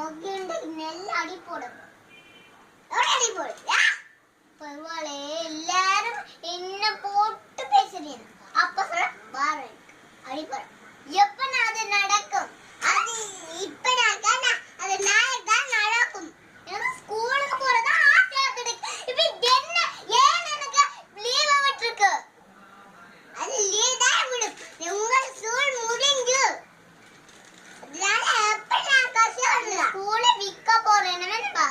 நெல் அடி போடும் அடி போடும் பரவாயில்ல எல்லாரும் என்ன போட்டு பேசுறீங்க அப்ப சொல்ற பாரு அடி போடு எப்ப நான் அது நடக்கும் அது இப்ப நான் அது நாளைக்கு தான் நடக்கும் எனக்கு ஸ்கூலுக்கு போறதா ஆசையா இருக்கு இப்ப என்ன ஏன் எனக்கு லீவ் விட்டுருக்கு அது லீவ் தான் விடும் உங்க ஸ்கூல் முடிஞ்சு அதனால எப்ப நான் கஷ்டப்படுறேன் ஸ்கூலை விற்க போறேன் என்னப்பா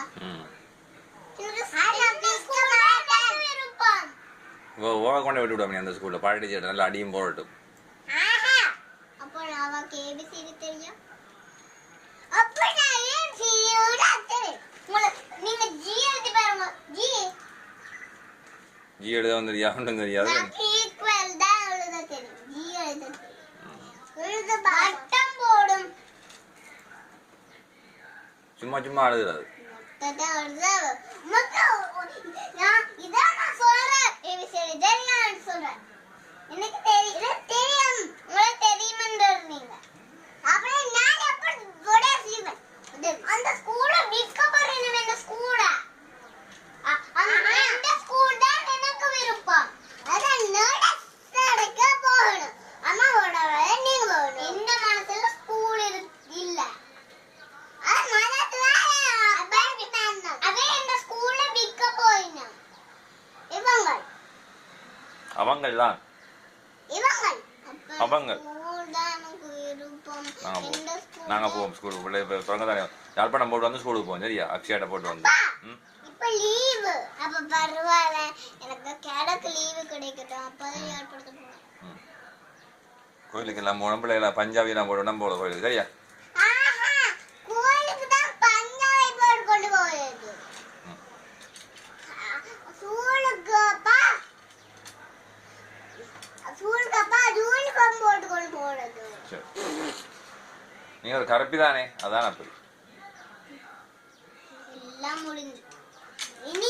கொண்டு விட்டு விடுவாங்க அந்த ஸ்கூல்ல பாடி நல்லா அடியும் போடட்டும் அப்போ நான் கேபிசிடி தெரியும் அப்ப நான் ஏன் ஜியோட தெரியும் நீங்க ஜி எழுதி பாருங்க ஜி எழுத வந்துறியா ஒன்றும் தெரியாது ஈக்குவல் தான் எழுத தெரியும் ஜி எழுத தெரியும் பட்டம் போடும் சும்மா சும்மா அழுதுறாது எனக்கு தெரியும் உங்களுக்கு தெரியும் நீங்க அப்புறம் நான் எப்படி அந்த ஸ்கூல விற்க போறேன் இந்த ஸ்கூல அந்த ஸ்கூல் தான் எனக்கு விருப்பம் அதான் நடக்க போகணும் அம்மாவோட நீங்க இந்த மனசுல ஸ்கூல் இல்ல அவங்கள்தான் அவங்க நாங்க போவோம் ஸ்கூலுக்கு பிறங்க தானே யாழ்ப்பாணம் போட்டு வந்து ஸ்கூலுக்கு போவோம் சரியா அக்ஷயாட்ட போட்டு வந்து இப்ப லீவு அப்ப பரவாயில்ல எனக்கு கேடக்கு லீவு கிடைக்கட்டும் அப்பதான் யாழ்ப்பாணத்துக்கு போவேன் கோயிலுக்கு எல்லாம் போன பிள்ளைகளா பஞ்சாபி எல்லாம் போட்டு நம்ம போல கோயிலுக்கு சரியா கோயிலுக்கு தான் பஞ்சாபி போட்டு கொண்டு போயிருக்கு நீ ஒரு கரப்பி தானே அதான் அப்படி எல்லாம் முடிஞ்சு இனி